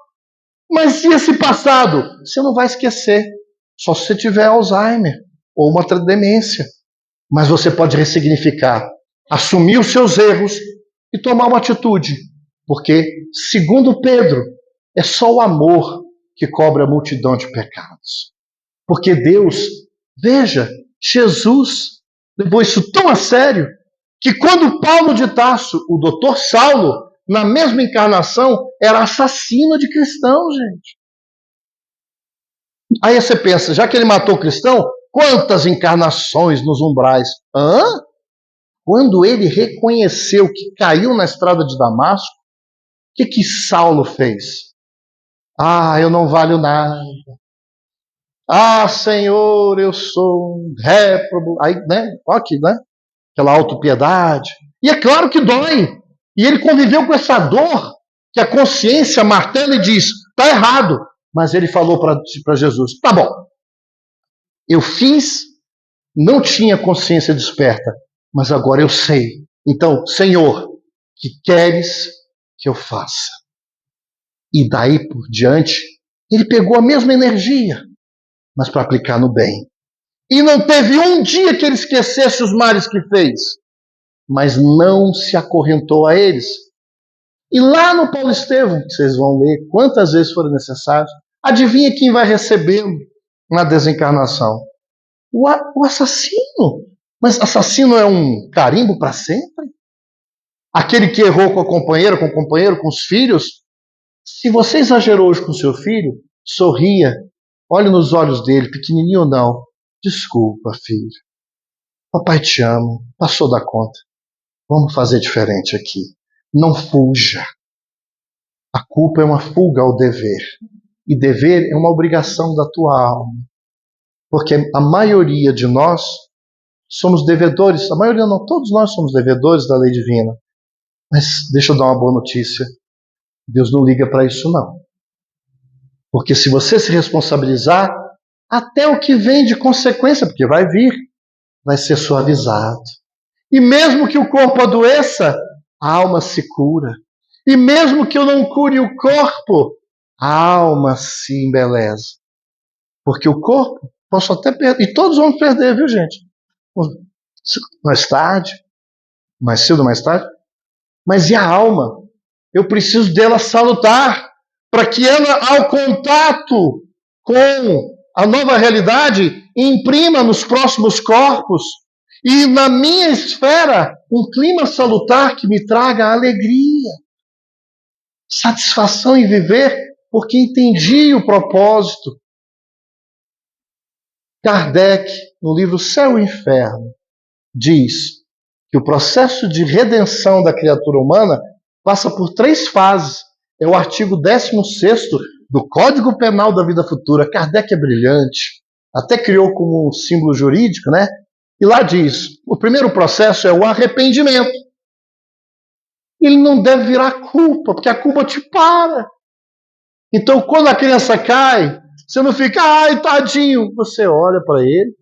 Mas e esse passado? Você não vai esquecer, só se você tiver Alzheimer ou uma demência. Mas você pode ressignificar, assumir os seus erros e tomar uma atitude. Porque, segundo Pedro, é só o amor que cobre a multidão de pecados. Porque Deus, veja, Jesus levou isso tão a sério que quando Paulo de Tarso, o doutor Saulo, na mesma encarnação, era assassino de cristãos, gente. Aí você pensa, já que ele matou cristão, quantas encarnações nos umbrais? Quando ele reconheceu que caiu na estrada de Damasco, o que Saulo fez? Eu não valho nada. Senhor, eu sou um réprobo. Aí, né? Olha aqui, né? Aquela autopiedade. E é claro que dói. E ele conviveu com essa dor que a consciência martela e diz: está errado. Mas ele falou para Jesus: tá bom, eu fiz, não tinha consciência desperta, mas agora eu sei. Então, Senhor, que queres que eu faça? E daí por diante, ele pegou a mesma energia, mas para aplicar no bem. E não teve um dia que ele esquecesse os males que fez, mas não se acorrentou a eles. E lá no Paulo Estevão, que vocês vão ler quantas vezes forem necessários, adivinha quem vai recebê-lo na desencarnação? O assassino. Mas assassino é um carimbo para sempre? Aquele que errou com a companheira, com o companheiro, com os filhos? Se você exagerou hoje com seu filho, sorria, olhe nos olhos dele, pequenininho ou não. Desculpa, filho. Papai te ama, passou da conta. Vamos fazer diferente aqui. Não fuja. A culpa é uma fuga ao dever. E dever é uma obrigação da tua alma. Porque a maioria de nós somos devedores. A maioria não, todos nós somos devedores da lei divina. Mas deixa eu dar uma boa notícia. Deus não liga para isso, não. Porque se você se responsabilizar, até o que vem de consequência, porque vai vir, vai ser suavizado. E mesmo que o corpo adoeça, a alma se cura. E mesmo que eu não cure o corpo, a alma se embeleza. Porque o corpo, posso até perder, e todos vamos perder, viu, gente? Mais tarde, mais cedo ou mais tarde. Mas e a alma? Eu preciso dela salutar, para que ela, ao contato com a nova realidade, imprima nos próximos corpos e na minha esfera um clima salutar que me traga alegria, satisfação em viver, porque entendi o propósito. Kardec, no livro Céu e Inferno, diz que o processo de redenção da criatura humana passa por 3 fases. É o artigo 16º do Código Penal da Vida Futura. Kardec é brilhante, até criou como um símbolo jurídico, né? E lá diz, o primeiro processo é o arrependimento. Ele não deve virar culpa, porque a culpa te para. Então, quando a criança cai, você não fica, tadinho. Você olha para ele,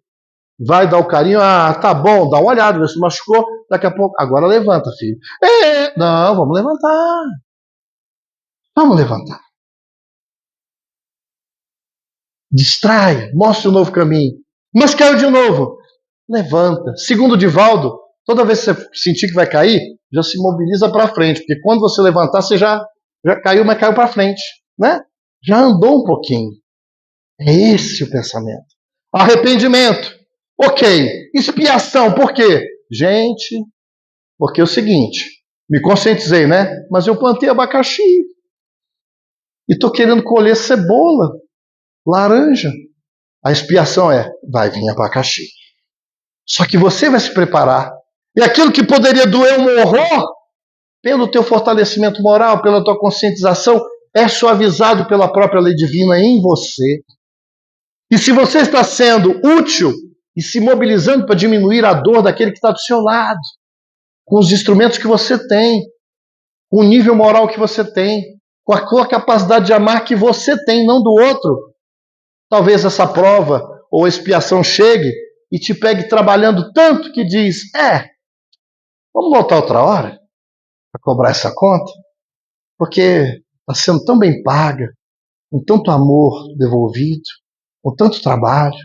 vai dar o carinho, tá bom, dá uma olhada, vê se machucou, daqui a pouco, agora levanta, filho. Não, vamos levantar. Vamos levantar. Distrai, mostre um novo caminho. Mas caiu de novo. levanta. Segundo o Divaldo, toda vez que você sentir que vai cair, já se mobiliza para frente, porque quando você levantar, você já caiu, mas caiu para frente, né? Já andou um pouquinho. É esse o pensamento. Arrependimento. Ok. Expiação. Por quê? Gente, porque é o seguinte, me conscientizei, né? Mas eu plantei abacaxi. E estou querendo colher cebola, laranja. A expiação é, vai vir abacaxi. Só que você vai se preparar. E aquilo que poderia doer um horror, pelo teu fortalecimento moral, pela tua conscientização, é suavizado pela própria lei divina em você. E se você está sendo útil e se mobilizando para diminuir a dor daquele que está do seu lado, com os instrumentos que você tem, com o nível moral que você tem, com a capacidade de amar que você tem, não do outro, talvez essa prova ou expiação chegue e te pegue trabalhando tanto que diz, vamos voltar outra hora para cobrar essa conta, porque está sendo tão bem paga, com tanto amor devolvido, com tanto trabalho.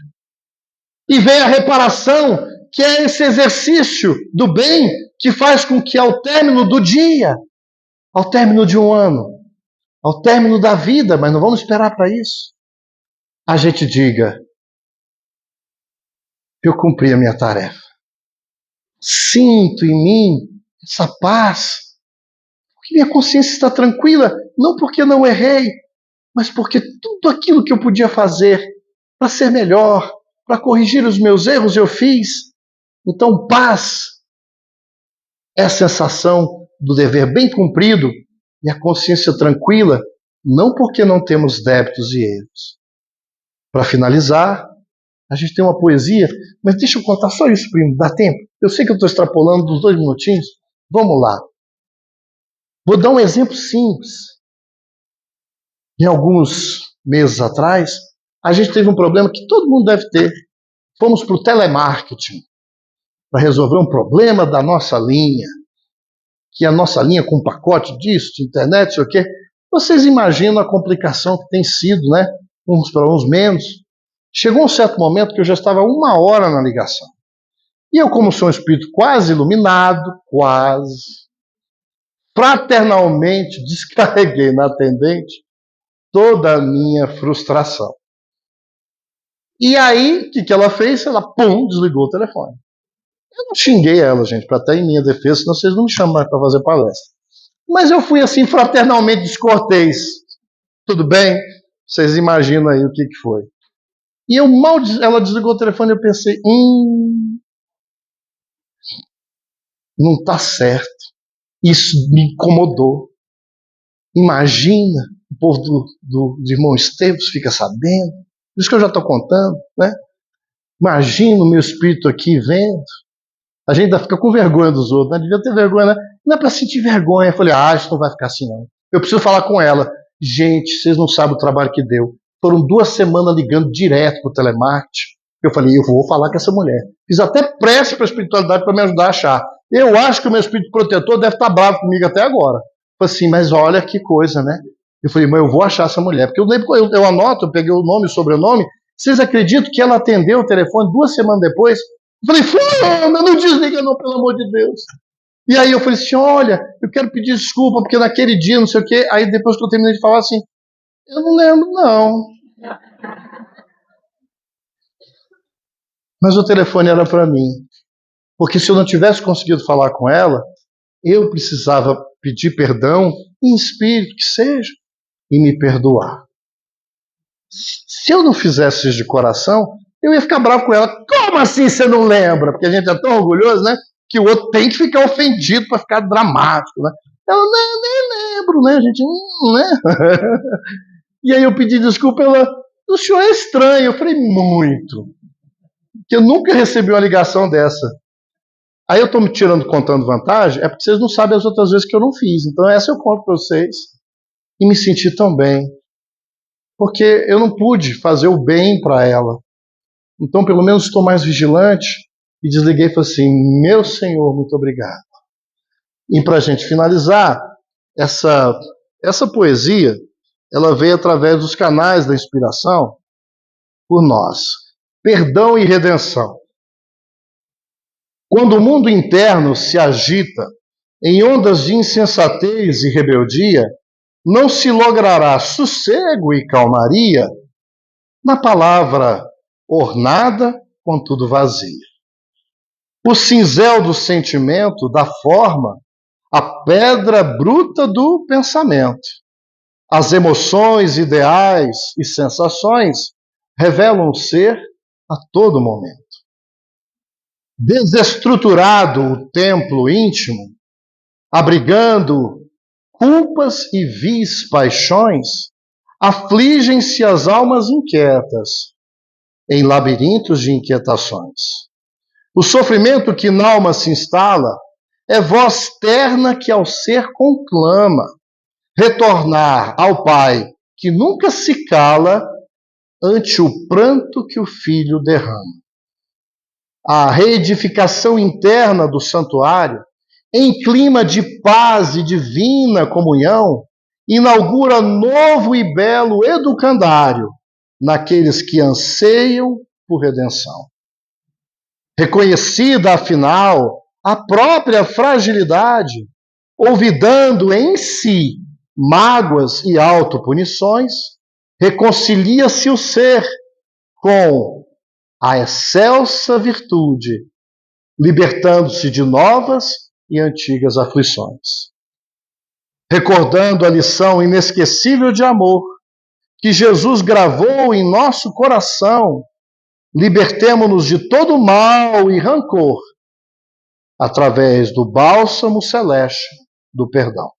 E vem a reparação, que é esse exercício do bem que faz com que ao término do dia, ao término de um ano, ao término da vida, mas não vamos esperar para isso, a gente diga, eu cumpri a minha tarefa. Sinto em mim essa paz, porque minha consciência está tranquila, não porque não errei, mas porque tudo aquilo que eu podia fazer para ser melhor, para corrigir os meus erros, eu fiz. Então, paz é a sensação do dever bem cumprido e a consciência tranquila, não porque não temos débitos e erros. Para finalizar, a gente tem uma poesia, mas deixa eu contar só isso, primo, dá tempo? Eu sei que eu estou extrapolando dos 2 minutinhos. Vamos lá. Vou dar um exemplo simples. Em alguns meses atrás, a gente teve um problema que todo mundo deve ter. Fomos para o telemarketing para resolver um problema da nossa linha. Que a nossa linha com um pacote disso, de internet, sei o quê. Vocês imaginam a complicação que tem sido, né? Uns para uns menos. Chegou um certo momento que eu já estava 1 hora na ligação. E eu, como sou um espírito quase iluminado, fraternalmente descarreguei na atendente toda a minha frustração. E aí, o que ela fez? Ela, desligou o telefone. Eu não xinguei ela, gente, para até em minha defesa, senão vocês não me chamam mais para fazer palestra. Mas eu fui assim, fraternalmente descortês. Tudo bem? Vocês imaginam aí o que foi. E eu ela desligou o telefone e eu pensei, não está certo. Isso me incomodou. Imagina, o povo do irmão Esteves fica sabendo. Por isso que eu já estou contando, né? Imagina o meu espírito aqui vendo. A gente ainda fica com vergonha dos outros, né? Devia ter vergonha, né? Não é para sentir vergonha. Eu falei, isso não vai ficar assim, não. Eu preciso falar com ela. Gente, vocês não sabem o trabalho que deu. Foram 2 semanas ligando direto pro telemarketing. Eu falei, eu vou falar com essa mulher. Fiz até prece para a espiritualidade para me ajudar a achar. Eu acho que o meu espírito protetor deve estar bravo comigo até agora. Falei assim, mas olha que coisa, né? Eu falei, mas eu vou achar essa mulher. Porque eu lembro, eu anoto, eu peguei o nome e o sobrenome. Vocês acreditam que ela atendeu o telefone 2 semanas depois? Eu falei, fulana, não desliga não, pelo amor de Deus. E aí eu falei assim, olha, eu quero pedir desculpa, porque naquele dia, não sei o quê. Aí depois que eu terminei de falar assim, eu não lembro, não. Mas o telefone era para mim. Porque se eu não tivesse conseguido falar com ela, eu precisava pedir perdão, em espírito que seja, e me perdoar. Se eu não fizesse isso de coração, eu ia ficar bravo com ela. Como assim você não lembra? Porque a gente é tão orgulhoso, né? Que o outro tem que ficar ofendido para ficar dramático, né? Eu nem lembro, né, gente? Né? E aí eu pedi desculpa, ela, o senhor é estranho. Eu falei, muito. Que eu nunca recebi uma ligação dessa. Aí eu estou me contando vantagem, é porque vocês não sabem as outras vezes que eu não fiz. Então essa eu conto para vocês. E me senti tão bem. Porque eu não pude fazer o bem para ela. Então, pelo menos, estou mais vigilante e desliguei e falei assim, meu Senhor, muito obrigado. E para a gente finalizar, essa poesia, ela veio através dos canais da inspiração por nós. Perdão e redenção. Quando o mundo interno se agita em ondas de insensatez e rebeldia, não se logrará sossego e calmaria na palavra ornada, contudo vazia. O cinzel do sentimento dá forma à pedra bruta do pensamento. As emoções, ideais e sensações revelam o ser a todo momento. Desestruturado o templo íntimo, abrigando culpas e vis paixões, afligem-se as almas inquietas em labirintos de inquietações. O sofrimento que na alma se instala é voz terna que ao ser conclama retornar ao Pai que nunca se cala ante o pranto que o Filho derrama. A reedificação interna do santuário, em clima de paz e divina comunhão, inaugura novo e belo educandário naqueles que anseiam por redenção. Reconhecida, afinal, a própria fragilidade, olvidando em si mágoas e autopunições, reconcilia-se o ser com a excelsa virtude, libertando-se de novas e antigas aflições. Recordando a lição inesquecível de amor que Jesus gravou em nosso coração, libertemo-nos de todo mal e rancor através do bálsamo celeste do perdão.